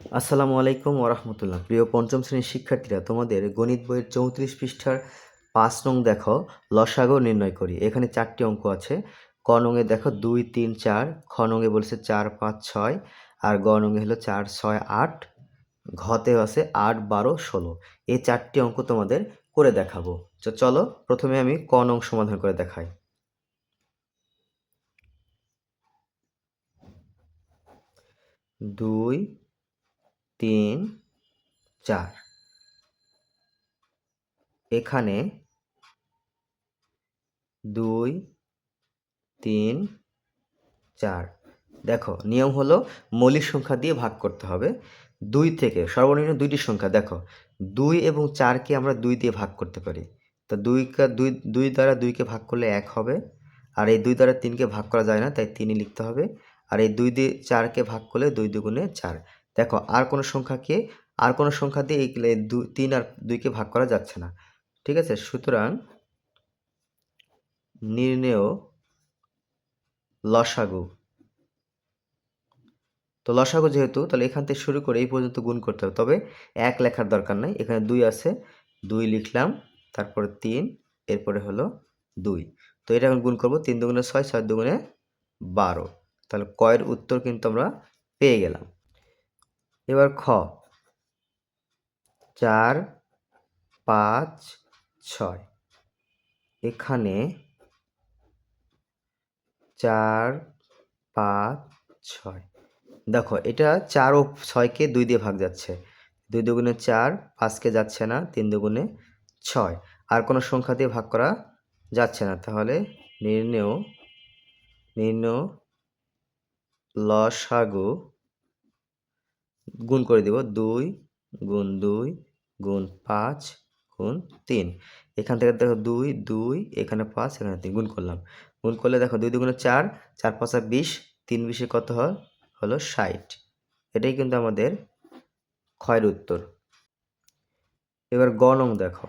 আসসালামু আলাইকুম ওরহমতুল্লাহ। প্রিয় পঞ্চম শ্রেণীর শিক্ষার্থীরা, তোমাদের গণিত বইয়ের 34 পৃষ্ঠার 5 নং দেখো, লসাগু নির্ণয় করি। এখানে 4টি অঙ্ক আছে। ক নংয়ে দেখো 2, 3, 4, খ নংয়ে বলেছে 4, 5, 6, আর গ নংয়ে হলো 4, 6, 8, ঘতে আছে 8, 12, 16। এই 4টি অঙ্ক তোমাদের করে দেখাবো। চলো প্রথমে আমি ক নং সমাধান করে দেখাই। 2, 3, 4, এখানে 2, 3, 4। দেখো নিয়ম হলো মৌলিক সংখ্যা দিয়ে ভাগ করতে হবে। 2 থেকে সর্বনিম্ন 2টি সংখ্যা দেখো, 2 এবং 4কে আমরা 2 দিয়ে ভাগ করতে পারি। তো 2 দ্বারা 2কে ভাগ করলে 1 হবে, আর এই 2 দ্বারা 3কে ভাগ করা যায় না, তাই 3ই লিখতে হবে। আর এই 2 দিয়ে 4কে ভাগ করলে 2 দুগুণে 4। দেখো আর কোনো সংখ্যা দিয়ে এই 3 আর 2কে ভাগ করা যাচ্ছে না। ঠিক আছে, সুতরাং নির্ণেয় লসাগু। তো লসাগু যেহেতু, তাহলে এখান থেকে শুরু করে এই পর্যন্ত গুণ করতে হবে, তবে 1 লেখার দরকার নাই। এখানে 2 আছে, 2 লিখলাম, তারপরে 3, এরপরে হলো 2। তো এটা এখন গুণ করব, 3 দুগুণে 6, 6 দুগুণে 12। তাহলে কয়ের উত্তর কিন্তু আমরা পেয়ে গেলাম। এবার খ, 4, 5, 6, এখানে 4, 5, 6। দেখো এটা 4 ও 6কে 2 দিয়ে ভাগ যাচ্ছে, 2 দুগুণে 4, 5কে যাচ্ছে না, 3 দুগুণে 6। আর কোনো সংখ্যা দিয়ে ভাগ করা যাচ্ছে না, তাহলে নির্ণেয় লসাগু গুণ করে দিব, 2 গুণ 2 গুণ 5 গুণ 3। এখান থেকে দেখো 2, 2, এখানে 5, এখানে 3, গুণ করলাম। গুণ করলে দেখো 2 দুগুণে 4, 4 5 20, 3 20 কত হয়, হলো 60। এটাই কিন্তু আমাদের ক্ষয়ের উত্তর। এবার গ নং দেখো,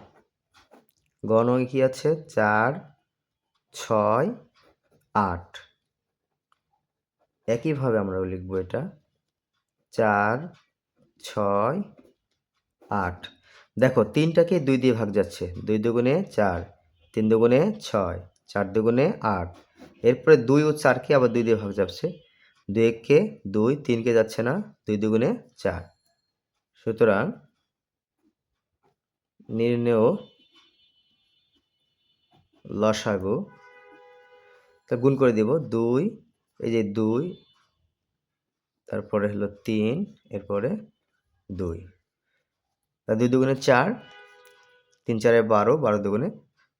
গ নং কি আছে, 4, 6, 8। একইভাবে আমরা লিখবো এটা, 4, 6, 8। দেখো 3টাকে 2 দিয়ে ভাগ যাচ্ছে, 2 দুগুণে 4, 3 দুগুণে 6, 4 দুগুণে 8। এরপরে 2 ও 4কে আবার 2 দিয়ে ভাগ যাচ্ছে, 2 কে 2, 3কে যাচ্ছে না, 2 দুগুণে 4। সুতরাং নির্ণেয় লসাগু, তা গুণ করে দিব, 2, এই যে 2, তারপরে হলো 3, এরপরে 2। 2 দুগুণে 4, 3 4 12, 12 দুগুণে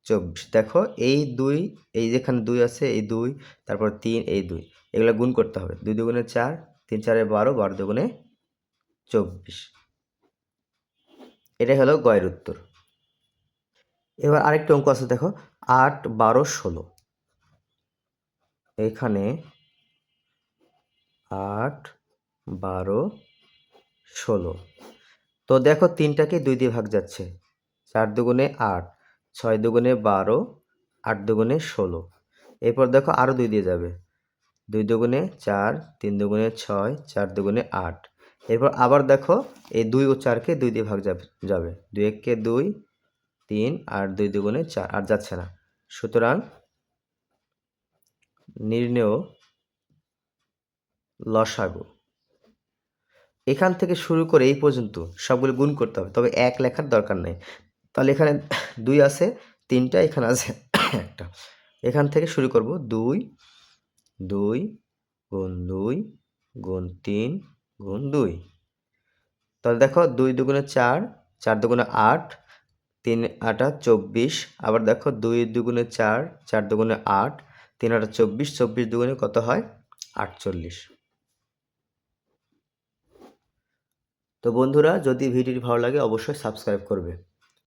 24। দেখো এই 2, এই যেখানে 2 আছে, এই 2, তারপর 3, এই 2, এগুলো গুণ করতে হবে। 2 দুগুণে 4, 3 4 12, 12 দুগুণে 24। এটাই হলো গয়ের উত্তর। এবার আরেকটা অঙ্ক আছে দেখো, 8, 12, 16। এখানে 8, 12, 16। তো দেখো 3টাকে 2 দিয়ে ভাগ যাচ্ছে, 4 দুগুণে 8, 6 দুগুণে 12, 8 দুগুণে 16। এরপর দেখো আরও 2 দিয়ে যাবে, 2 দুগুণে 4, 3 দুগুণে 6, 4 দুগুণে 8। এরপর আবার দেখো এই 2 ও 4কে 2 দিয়ে ভাগ যাবে, 2 1কে 2, 3, আর 2 দুগুণে 4, আর যাচ্ছে না। সুতরাং নির্ণেয় লসাগু। এখান থেকে শুরু করে এই পর্যন্ত সবগুলো গুণ করতে হবে, তবে 1 লেখার দরকার নেই। তাহলে এখানে 2 আছে, 3টা, এখানে আছে 1টা। এখান থেকে শুরু করব, 2, 2 গুণ 2 গুণ 3 গুণ 2। তাহলে দেখো 2 দুগুণে 4, 4 দুগুণে 8, 3 8 24। আবার দেখো 2 দুগুণে 4, 4 দুগুণে 8, 3 8 24, 24 দুগুণে কত হয়, 48। তো বন্ধুরা, যদি ভিডিওটি ভালো লাগে অবশ্যই সাবস্ক্রাইব করবে।